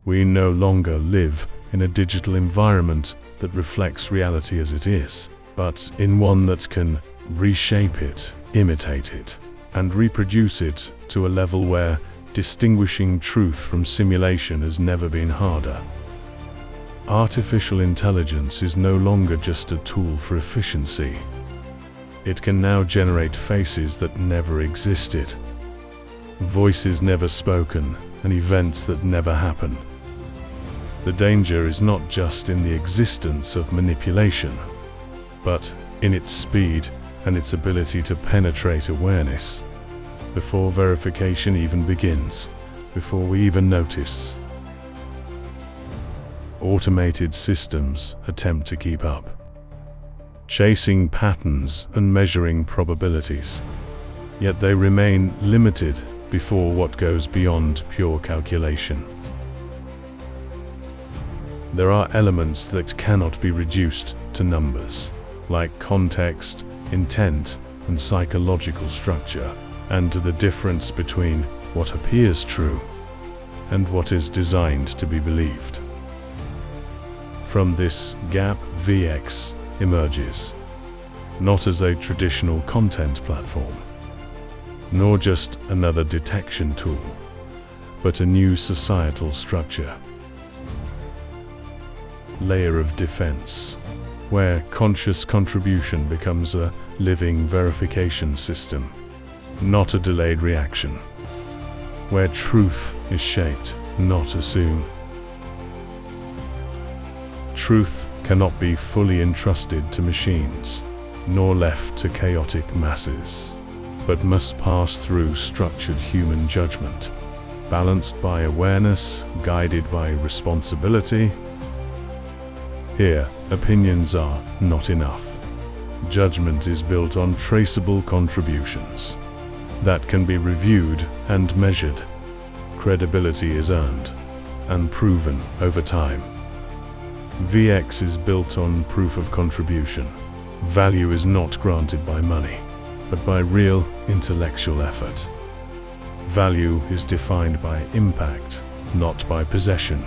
We no longer live in a digital environment that reflects reality as it is, but in one that can reshape it, imitate it, and reproduce it to a level where distinguishing truth from simulation has never been harder. Artificial intelligence is no longer just a tool for efficiency. It can now generate faces that never existed, voices never spoken, and events that never happen. The danger is not just in the existence of manipulation, but in its speed and its ability to penetrate awareness before verification even begins, before we even notice. Automated systems attempt to keep up, chasing patterns and measuring probabilities, yet they remain limited before what goes beyond pure calculation. There are elements that cannot be reduced to numbers, like context, intent, and psychological structure, and the difference between what appears true and what is designed to be believed. From this gap, VX emerges, not as a traditional content platform, nor just another detection tool, but a new societal structure. Layer of defense, where conscious contribution becomes a living verification system, not a delayed reaction. Where truth is shaped, not assumed. Truth cannot be fully entrusted to machines, nor left to chaotic masses, but must pass through structured human judgment, balanced by awareness, guided by responsibility. Here, opinions are not enough. Judgment is built on traceable contributions that can be reviewed and measured. Credibility is earned and proven over time. VX is built on proof of contribution. Value is not granted by money, but by real intellectual effort. Value is defined by impact, not by possession.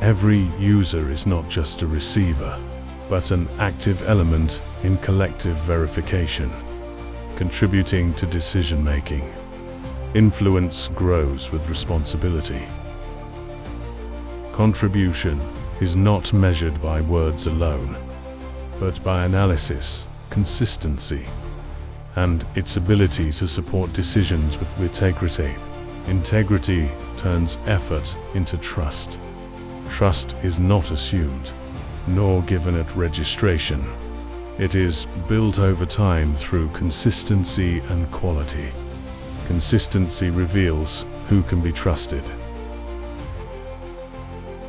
Every user is not just a receiver, but an active element in collective verification, contributing to decision-making. Influence grows with responsibility. Contribution is not measured by words alone, but by analysis, consistency, and its ability to support decisions with integrity. Integrity turns effort into trust. Trust is not assumed, nor given at registration. It is built over time through consistency and quality. Consistency reveals who can be trusted.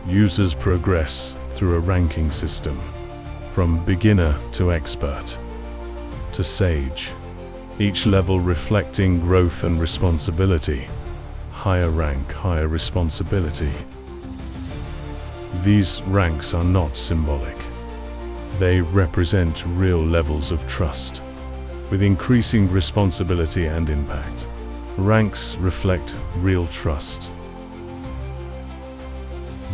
Users progress through a ranking system, from beginner to expert to sage, each level reflecting growth and responsibility. Higher rank, higher responsibility. These ranks are not symbolic. They represent real levels of trust, with increasing responsibility and impact. Ranks reflect real trust.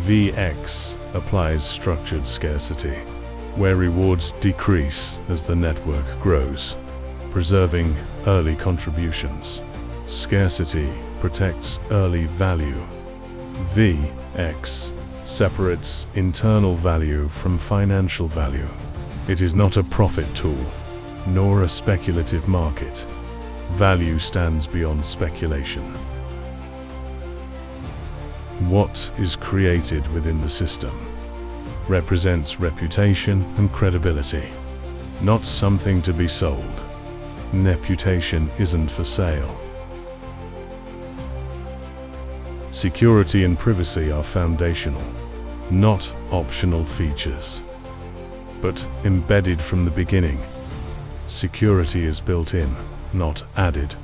VX applies structured scarcity, where rewards decrease as the network grows, preserving early contributions. Scarcity protects early value. VX separates internal value from financial value. It is not a profit tool, nor a speculative market. Value stands beyond speculation. What is created within the system represents reputation and credibility, not something to be sold. Reputation isn't for sale. Security and privacy are foundational, not optional features, but embedded from the beginning. Security is built in, not added.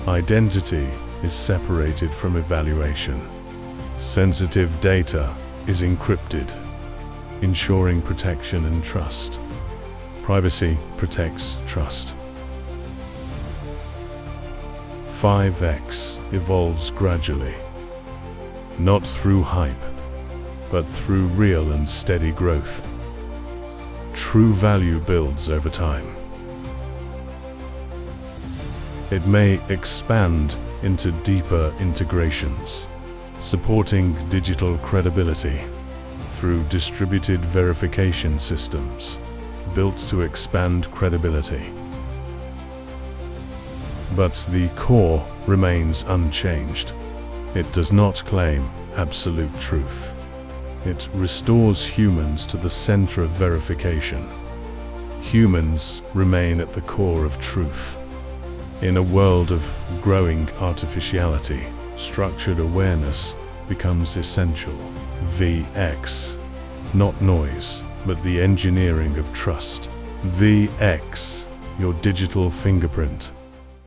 Identity is separated from evaluation. Sensitive data is encrypted, ensuring protection and trust. Privacy protects trust. 5x evolves gradually, not through hype, but through real and steady growth. True value builds over time. It may expand into deeper integrations, supporting digital credibility through distributed verification systems built to expand credibility. But the core remains unchanged. It does not claim absolute truth. It restores humans to the center of verification. Humans remain at the core of truth. In a world of growing artificiality, structured awareness becomes essential. VX, not noise, but the engineering of trust. VX, your digital fingerprint,